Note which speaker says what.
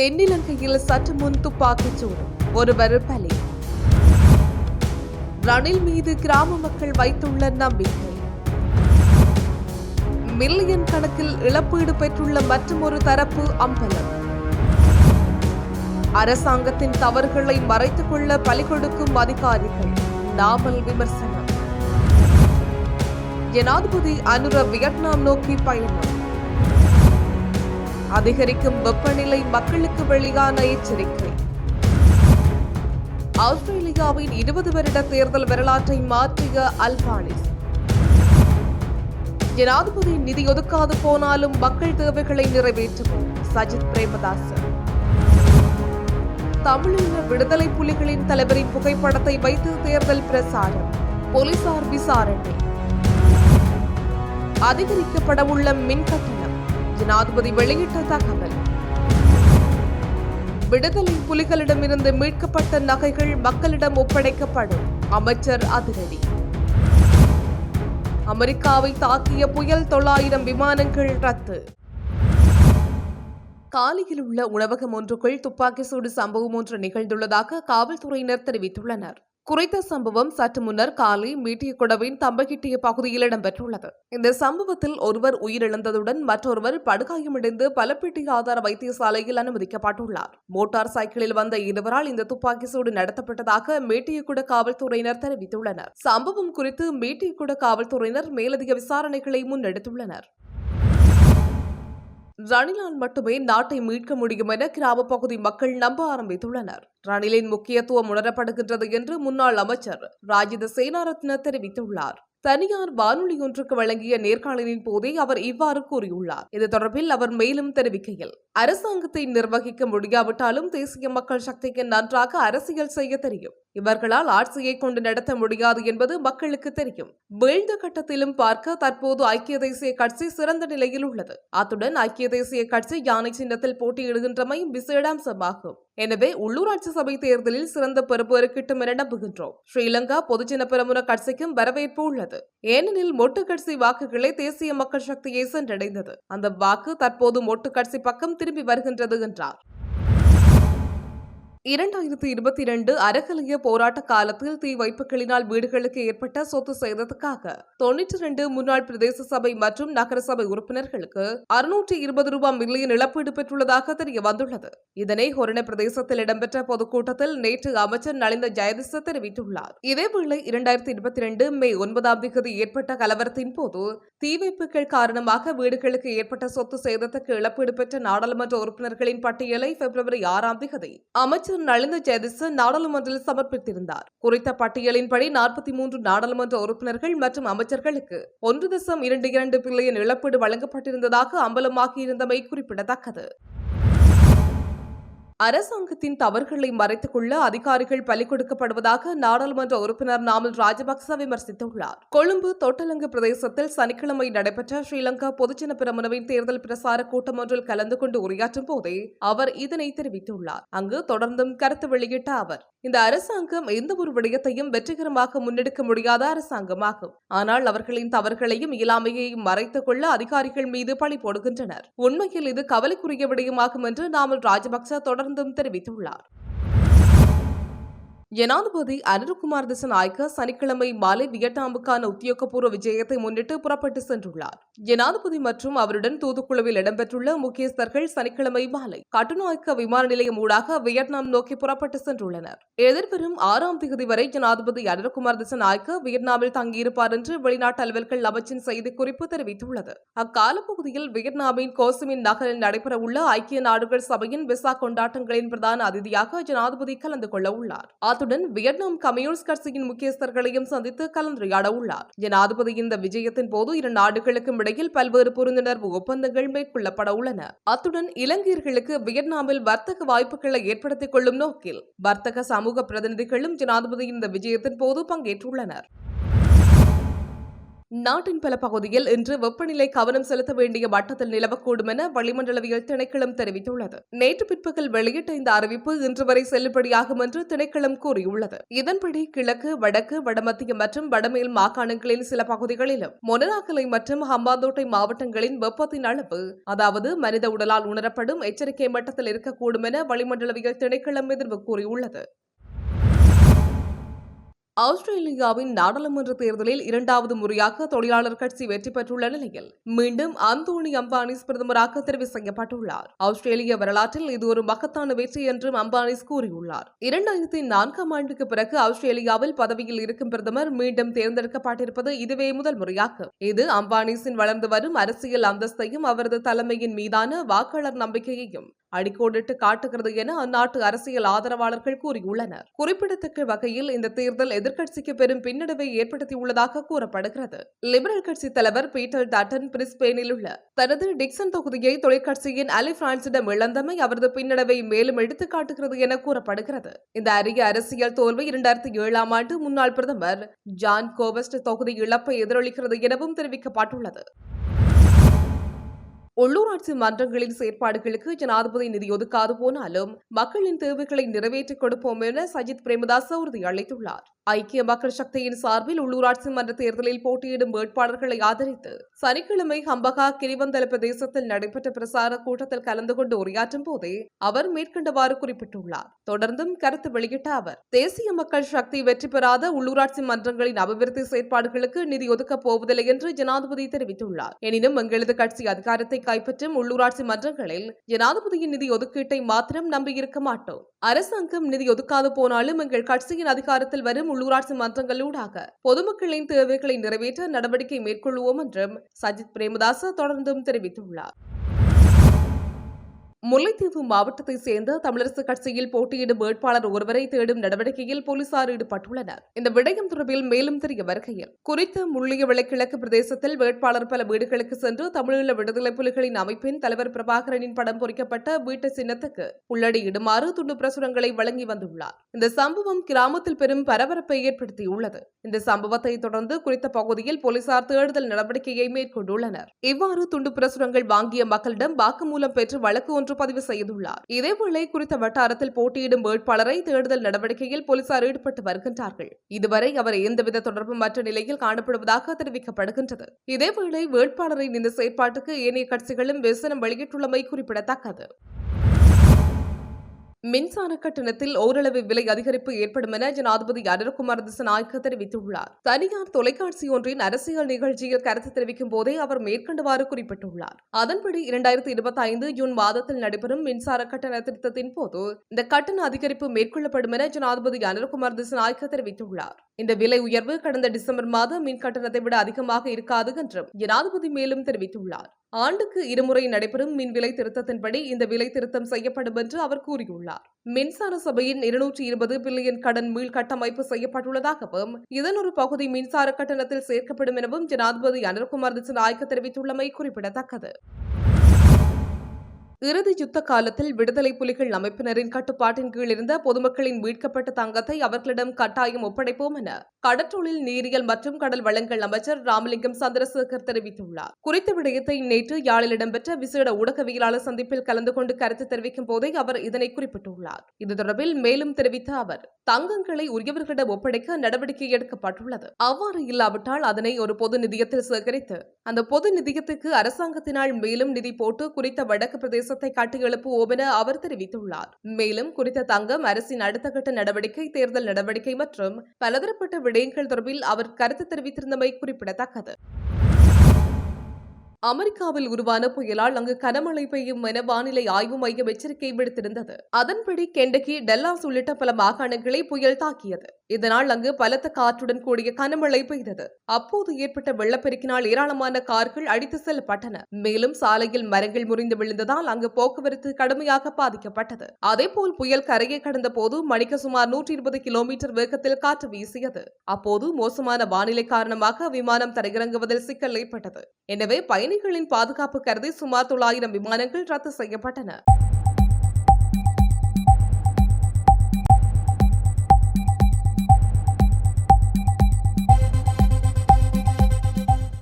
Speaker 1: தென்னிலங்கையில் சற்று முன் துப்பாக்கிச்சூடு, ஒருவர் பலி. ரணில் மீது கிராம மக்கள் வைத்துள்ள நம்பிக்கை. மில்லியன் கணக்கில் இழப்பீடு பெற்றுள்ள மற்றொரு தரப்பு அம்பலம். அரசாங்கத்தின் தவறுகளை மறைத்துக் கொள்ள பலி கொடுக்கும் அதிகாரிகள், நாமல் விமர்சனம். ஜனாதிபதி அனுர வியட்நாம் நோக்கி பயணம். அதிகரிக்கும் வெப்பநிலை மக்களுக்கு வெளியான எச்சரிக்கை. ஆஸ்திரேலியாவின் 20 வருட தேர்தல் வரலாற்றை மாற்றிய அல்பானிஸ். ஜனாதிபதி நிதி ஒதுக்காது போனாலும் மக்கள் தேவைகளை நிறைவேற்றுவோம், சஜித் பிரேமதாச. தமிழீழ விடுதலை புலிகளின் தலைவரின் புகைப்படத்தை வைத்து தேர்தல் பிரசாரம், போலீசார் விசாரணை. அதிகரிக்கப்படவுள்ள மின் கட்டணம், ஜனாதிபதி வெளியிட்ட தகவல். விடுதலை புலிகளிடமிருந்து மீட்கப்பட்ட நகைகள் மக்களிடம் ஒப்படைக்கப்படும், அமைச்சர் அதிரடி. அமெரிக்காவை தாக்கிய புயல் 900 விமானங்கள் ரத்து. காலியில் உள்ள உணவகம் ஒன்றுக்குள் துப்பாக்கி சூடு சம்பவம் ஒன்று நிகழ்ந்துள்ளதாக காவல்துறையினர் தெரிவித்துள்ளனர். குறித்த சம்பவம் சற்று முன்னர் காலை மீட்டியகுடவின் தம்பகிட்டிய பகுதியில் இடம்பெற்றுள்ளது. இந்த சம்பவத்தில் ஒருவர் உயிரிழந்ததுடன் மற்றொருவர் படுகாயமடைந்து பலப்பட்டி ஆதார வைத்தியசாலையில் அனுமதிக்கப்பட்டுள்ளார். மோட்டார் சைக்கிளில் வந்த இருவரால் இந்த துப்பாக்கி சூடு நடத்தப்பட்டதாக மீட்டியகுட காவல்துறையினர் தெரிவித்துள்ளனர். சம்பவம் குறித்து மீட்டியகுட காவல்துறையினர் மேலதிக விசாரணைகளை முன்னெடுத்துள்ளனர். ரணிலால் மட்டுமே நாட்டை மீட்க முடியும் என கிராம பகுதி மக்கள் நம்ப ஆரம்பித்துள்ளனர். ரணிலின் முக்கியத்துவம் உணரப்படுகின்றது என்று முன்னாள் அமைச்சர் ராஜித சேனாரத்ன தெரிவித்துள்ளார். தனியார் வானொலி ஒன்றுக்கு வழங்கிய நேர்காணலின் போதே அவர் இவ்வாறு கூறியுள்ளார். இது தொடர்பில் அவர் மேலும் தெரிவிக்கையில், அரசாங்கத்தை நிர்வகிக்க முடியாவிட்டாலும் தேசிய மக்கள் சக்திக்கு நன்றாக அரசியல் செய்ய தெரியும். இவர்களால் ஆட்சியை கொண்டு நடத்த முடியாது என்பது மக்களுக்கு தெரியும். வீழ்ந்த கட்டத்திலும் பார்க்க தற்போது ஐக்கிய தேசிய கட்சி சிறந்த நிலையில் உள்ளது. அத்துடன் ஐக்கிய தேசிய கட்சி யானை சின்னத்தில் போட்டியிடுகின்றமை விசேடாம்சமாகும். எனவே உள்ளூராட்சி சபை தேர்தலில் சிறந்த பெறுபேறு கிட்டும் என நம்புகின்றோம். ஸ்ரீலங்கா பொதுஜன பெரமுன கட்சிக்கும் வரவேற்பு உள்ளது. ஏனெனில் மொட்டு கட்சி வாக்குகளை தேசிய மக்கள் சக்தியை சென்றடைந்தது. அந்த வாக்கு தற்போது மொட்டு கட்சி பக்கம் திரும்பி வருகின்றது என்றார். 2022 அறகலைய போராட்ட காலத்தில் தீ வைப்புகளினால் வீடுகளுக்கு ஏற்பட்ட சொத்து சேதத்துக்காக 92 முன்னாள் பிரதேச சபை மற்றும் நகர சபை உறுப்பினர்களுக்கு 620 மில்லியன் இழப்பீடு பெற்றுள்ளதாக தெரிய வந்துள்ளது. இதனை ஹொரண பிரதேசத்தில் இடம்பெற்ற பொதுக்கூட்டத்தில் நேற்று அமைச்சர் நலிந்த ஜெயதிச தெரிவித்துள்ளார். இதேவேளை 2022 மே 9 ஏற்பட்ட கலவரத்தின் போது தீ வைப்புகள் காரணமாக வீடுகளுக்கு ஏற்பட்ட சொத்து சேதத்துக்கு இழப்பீடு பெற்ற நாடாளுமன்ற உறுப்பினர்களின் பட்டியலை பிப்ரவரி 6 அமைச்சர் நலிந்த ஜெயதிச நாடாளுமன்றில் சமர்ப்பித்திருந்தார். குறித்த பட்டியலின்படி 43 நாடாளுமன்ற உறுப்பினர்கள் மற்றும் அமைச்சர்களுக்கு 1.22 பில்லியன் இழப்பீடு வழங்கப்பட்டிருந்ததாக அம்பலமாகியிருந்தமை குறிப்பிடத்தக்கது. அரசாங்கத்தின் தவறுகளை மறைத்துக் கொள்ள அதிகாரிகள் பலி கொடுக்கப்படுவதாக நாடாளுமன்ற உறுப்பினர் நாமல் ராஜபக்ச விமர்சித்துள்ளார். கொழும்பு தொட்டலங்கு பிரதேசத்தில் சனிக்கிழமை நடைபெற்ற ஸ்ரீலங்கா பொதுஜன பெரமுனவின் தேர்தல் பிரசார கூட்டம் ஒன்றில் கலந்து கொண்டு உரையாற்றும் போதே அவர் இதனை தெரிவித்துள்ளார். அங்கு தொடர்ந்தும் கருத்து வெளியிட்ட அவர், இந்த அரசாங்கம் எந்த ஒரு விடயத்தையும் வெற்றிகரமாக முன்னெடுக்க முடியாத அரசாங்கமாகும். ஆனால் அவர்களின் தவறுகளையும் இயலாமையையும் மறைத்துக் கொள்ள அதிகாரிகள் மீது பழி போடுகின்றனர். உண்மையில் இது கவலைக்குரிய விடயமாகும் என்று நாமல் ராஜபக்ச தொடர்ந்தும் தெரிவித்துள்ளார். ஜனாதிபதி அனுரகுமார் திசாநாயக்க சனிக்கிழமை மாலை வியட்நாமுக்கான உத்தியோகபூர்வ விஜயத்தை முன்னிட்டு புறப்பட்டு சென்றுள்ளார். ஜனாதிபதி மற்றும் அவருடன் தூதுக்குழுவில் இடம்பெற்றுள்ள முக்கியஸ்தர்கள் சனிக்கிழமை மாலை கட்டுநாயக்க விமான நிலையம் ஊடாக வியட்நாம் நோக்கி புறப்பட்டு சென்றுள்ளனர். எதிர்வரும் 6 வரை ஜனாதிபதி அனுரகுமார் திசாநாயக்க வியட்நாமில் தங்கியிருப்பார் என்று வெளிநாட்டு அலுவல்கள் அமைச்சின் செய்திக்குறிப்பு தெரிவித்துள்ளது. அக்காலப்பகுதியில் வியட்நாமின் கோசிமின் நகரில் நடைபெறவுள்ள ஐக்கிய நாடுகள் சபையின் விசா கொண்டாட்டங்களின் பிரதான அதிதியாக ஜனாதிபதி கலந்து கொள்ள உள்ளார். அத்துடன் வியட்நாம் கம்யூனிஸ்ட் கட்சியின் முக்கியஸ்தர்களையும் சந்தித்து கலந்துரையாட உள்ளார். ஜனாதிபதியின் இந்த விஜயத்தின் போது இரு நாடுகளுக்கும் இடையில் பல்வேறு புரிந்துணர்வு ஒப்பந்தங்கள் மேற்கொள்ளப்பட உள்ளன. அத்துடன் இலங்கையர்களுக்கு வியட்நாமில் வர்த்தக வாய்ப்புகளை ஏற்படுத்திக் கொள்ளும் நோக்கில் வர்த்தக சமூக பிரதிநிதிகளும் ஜனாதிபதியின் இந்த விஜயத்தின் போது பங்கேற்றுள்ளனர். நாட்டின் பல பகுதியில் இன்று வெப்பநிலை கவனம் செலுத்த வேண்டிய மட்டத்தில் நிலவக்கூடும் என வளிமண்டலவியல் திணைக்களம் தெரிவித்துள்ளது. நேற்று பிற்பகல் வெளியிட்ட இந்த அறிவிப்பு இன்று வரை செல்லுபடியாகும் என்று திணைக்களம் கூறியுள்ளது. இதன்படி கிழக்கு, வடக்கு, வடமத்திய மற்றும் வடமேல் மாகாணங்களின் சில பகுதிகளிலும், மொனராகலை மற்றும் ஹம்பாந்தோட்டை மாவட்டங்களின் வெப்பத்தின் அளவு, அதாவது மனித உடலால் உணரப்படும் எச்சரிக்கை மட்டத்தில் இருக்கக்கூடும் என வளிமண்டலவியல் திணைக்களம் எதிர்வு கூறியுள்ளது. ஆஸ்திரேலியாவின் நாடாளுமன்ற தேர்தலில் இரண்டாவது முறையாக தொழிலாளர் கட்சி வெற்றி பெற்றுள்ள நிலையில் மீண்டும் அந்தோனி அம்பானிஸ் பிரதமராக தெரிவு செய்யப்பட்டுள்ளார். ஆஸ்திரேலிய வரலாற்றில் இது ஒரு மகத்தான வெற்றி என்றும் அம்பானிஸ் கூறியுள்ளார். 2004ஆம் ஆண்டுக்கு பிறகு ஆஸ்திரேலியாவில் பதவியில் இருக்கும் பிரதமர் மீண்டும் தேர்ந்தெடுக்கப்பட்டிருப்பது இதுவே முதல் முறையாகும். இது அம்பானிஸின் வளர்ந்து வரும் அரசியல் அந்தஸ்தையும் அவரது தலைமையின் மீதான வாக்காளர் நம்பிக்கையையும் அடிக்கோடிட்டு காட்டுகிறது என அந்நாட்டு அரசியல் ஆதரவாளர்கள் கூறியுள்ளனர். குறிப்பிடத்தக்க வகையில் இந்த தேர்தல் எதிர்க்கட்சிக்கு பெரும் பின்னடைவை ஏற்படுத்தியுள்ளதாக கூறப்படுகிறது. லிபரல் கட்சி தலைவர் பீட்டர் டட்டன் பிரிஸ்பேனில் உள்ள தனது டிக்சன் தொகுதியை தொழிற்கட்சியின் அலி பிரான்சிடம் இழந்தமை அவரது பின்னடைவை மேலும் எடுத்துக் காட்டுகிறது என கூறப்படுகிறது. இந்த அரிய அரசியல் தோல்வி 2007ஆம் ஆண்டு முன்னாள் பிரதமர் ஜான் கோவஸ்ட் தொகுதி இழப்பை எதிரொலிக்கிறது எனவும் தெரிவிக்கப்பட்டுள்ளது. உள்ளூராட்சி மன்றங்களின் செயற்பாடுகளுக்கு ஜனாதிபதி நிதி ஒதுக்காது போனாலும் மக்களின் தேவைகளை நிறைவேற்றிக் கொடுப்போம் என சஜித் பிரேமதாச உறுதியளித்துள்ளார். ஐக்கிய மக்கள் சக்தியின் சார்பில் உள்ளூராட்சி மன்ற தேர்தலில் போட்டியிடும் வேட்பாளர்களை ஆதரித்து சனிக்கிழமை ஹம்பகா கிரிவந்தல பிரதேசத்தில் நடைபெற்ற பிரசார கூட்டத்தில் கலந்து கொண்டு உரையாற்றும் போதே அவர் மேற்கண்டவாறு குறிப்பிட்டுள்ளார். தொடர்ந்தும் கருத்து வெளியிட்ட அவர், தேசிய மக்கள் சக்தி வெற்றி பெறாத உள்ளூராட்சி மன்றங்களின் அபிவிருத்தி செயற்பாடுகளுக்கு நிதி ஒதுக்கப் போவதில்லை என்று ஜனாதிபதி தெரிவித்துள்ளார். எனினும் எங்களது கட்சி அதிகாரத்தை கைப்பற்றும் உள்ளூராட்சி மன்றங்களில் ஜனாதிபதியின் நிதி ஒதுக்கீட்டை மாத்திரம் நம்பியிருக்க மாட்டோம். அரசாங்கம் நிதி ஒதுக்காது போனாலும் எங்கள் கட்சியின் அதிகாரத்தில் வரும் உள்ளூராட்சி மன்றங்களூடாக பொதுமக்களின் தேவைகளை நிறைவேற்ற நடவடிக்கை மேற்கொள்வோம் என்றும் சஜித் பிரேமதாச தொடர்ந்தும் தெரிவித்துள்ளார். முல்லைத்தீவு மாவட்டத்தைச் சேர்ந்த தமிழரசு கட்சியில் போட்டியிடும் வேட்பாளர் ஒருவரை தேடும் நடவடிக்கையில் போலீசார் ஈடுபட்டுள்ளனர். இந்த விடயம் தொடர்பில் மேலும் தெரிய வருகையில், குறித்த முள்ளியவளை கிழக்கு பிரதேசத்தில் வேட்பாளர் பல வீடுகளுக்கு சென்று தமிழீழ விடுதலை புலிகளின் அமைப்பின் தலைவர் பிரபாகரனின் படம் பொறிக்கப்பட்ட வீட்டு சின்னத்துக்கு உள்ளடியிடுமாறு துண்டு பிரசுரங்களை வழங்கி வந்துள்ளார். இந்த சம்பவம் கிராமத்தில் பெரும் பரபரப்பை ஏற்படுத்தியுள்ளது. இந்த சம்பவத்தை தொடர்ந்து குறித்த பகுதியில் போலீசார் தேடுதல் நடவடிக்கையை மேற்கொண்டுள்ளனர். இவ்வாறு துண்டு பிரசுரங்கள் வாங்கிய மக்களிடம் வாக்குமூலம் பெற்று வழக்கு ஒன்று பதிவு செய்துள்ளார். இதேவேளை குறித்த வட்டாரத்தில் போட்டியிடும் வேட்பாளரை தேடுதல் நடவடிக்கையில் போலீசார் ஈடுபட்டு வருகின்றார்கள். இதுவரை அவர் எந்தவித தொடர்பும் மற்ற நிலையில் காணப்படுவதாக தெரிவிக்கப்படுகின்றது. இதேவேளை வேட்பாளரின் இந்த செயற்பாட்டுக்கு ஏனைய கட்சிகளும் விசனம் வெளியிட்டுள்ளமை குறிப்பிடத்தக்கது. மின்சார கட்டணத்தில் ஓரளவு விலை அதிகரிப்பு ஏற்படும் என ஜனாதிபதி அனுரகுமார் திசாநாயக்க தெரிவித்துள்ளார். தனியார் தொலைக்காட்சி ஒன்றின் அரசியல் நிகழ்ச்சியில் கருத்து தெரிவிக்கும் போதே அவர் மேற்கண்டவாறு குறிப்பிட்டுள்ளார். அதன்படி 2025 ஜூன் மாதத்தில் நடைபெறும் மின்சார கட்டண திருத்தத்தின் போது இந்த கட்டண அதிகரிப்பு மேற்கொள்ளப்படும் என ஜனாதிபதி அனுரகுமார் திசாநாயக்க தெரிவித்துள்ளார். இந்த விலை உயர்வு கடந்த டிசம்பர் மாத மின் கட்டணத்தை விட அதிகமாக இருக்காது என்றும் ஜனாதிபதி மேலும் தெரிவித்துள்ளார். ஆண்டுக்கு இருமுறை நடைபெறும் மின் விலை திருத்தத்தின்படி இந்த விலை திருத்தம் செய்யப்படும் என்று அவர் கூறியுள்ளார். மின்சார சபையின் 220 பில்லியன் கடன் மீள் கட்டமைப்பு செய்யப்பட்டுள்ளதாகவும் இதன் ஒரு பகுதி மின்சார கட்டணத்தில் சேர்க்கப்படும் எனவும் ஜனாதிபதி அனுரகுமார் திசாநாயக்க தெரிவித்துள்ளமை குறிப்பிடத்தக்கது. இறுதி யுத்த காலத்தில் விடுதலை புலிகள் அமைப்பினரின் கட்டுப்பாட்டின் கீழ் இருந்த பொதுமக்களின் மீட்கப்பட்ட தங்கத்தை அவர்களிடம் கட்டாயம் ஒப்படைப்போம் என கடற்றொழில், நீரியல் மற்றும் கடல் வளங்கள் அமைச்சர் ராமலிங்கம் சந்திரசேகர் தெரிவித்துள்ளார். குறித்த விடயத்தை நேற்று யாழில் இடம்பெற்ற விசேட ஊடகவியலாளர் சந்திப்பில் கலந்து கொண்டு கருத்து தெரிவிக்கும் போதே அவர் இதனை குறிப்பிட்டுள்ளார். இது தொடர்பில் மேலும் தெரிவித்த அவர், தங்கங்களை உரியவர்களிடம் ஒப்படைக்க நடவடிக்கை எடுக்கப்பட்டுள்ளது. அவ்வாறு இல்லாவிட்டால் அதனை ஒரு பொது நிதியத்தில் சேகரித்து அந்த பொது நிதியத்துக்கு அரசாங்கத்தினால் மேலும் நிதி போட்டு குறித்த வடக்கு பிரதேச காட்டி எழுப்புவோம் என அவர் தெரிவித்துள்ளார். மேலும் குறித்த தங்கம் அரசின் அடுத்த கட்ட நடவடிக்கை, தேர்தல் நடவடிக்கை மற்றும் பலதரப்பட்ட விடயங்கள் தொடர்பில் அவர் கருத்து தெரிவித்திருந்தமை குறிப்பிடத்தக்கது. அமெரிக்காவில் உருவான புயலால் அங்கு கனமழை பெய்யும் என வானிலை ஆய்வு மையம் எச்சரிக்கை விடுத்திருந்தது. அதன்படி கெண்டகி, டெல்லாஸ் உள்ளிட்ட பல மாகாணங்களை புயல் தாக்கியது. இதனால் அங்கு பலத்த காற்றுடன் கூடிய கனமழை பெய்தது. அப்போது ஏற்பட்ட வெள்ளப்பெருக்கினால் ஏராளமான கார்கள் அடித்து செல்லப்பட்டன. மேலும் சாலையில் மரங்கள் முறிந்து விழுந்ததால் அங்கு போக்குவரத்து கடுமையாக பாதிக்கப்பட்டது. அதேபோல் புயல் கரையை கடந்த போது மணிக்கு சுமார் 120 கிலோமீட்டர் வேகத்தில் காற்று வீசியது. அப்போது மோசமான வானிலை காரணமாக விமானம் தரையிறங்குவதில் சிக்கல் ஏற்பட்டது. எனவே பயணிகளின் பாதுகாப்பு கருதி சுமார் 900 விமானங்கள் ரத்து செய்யப்பட்டன.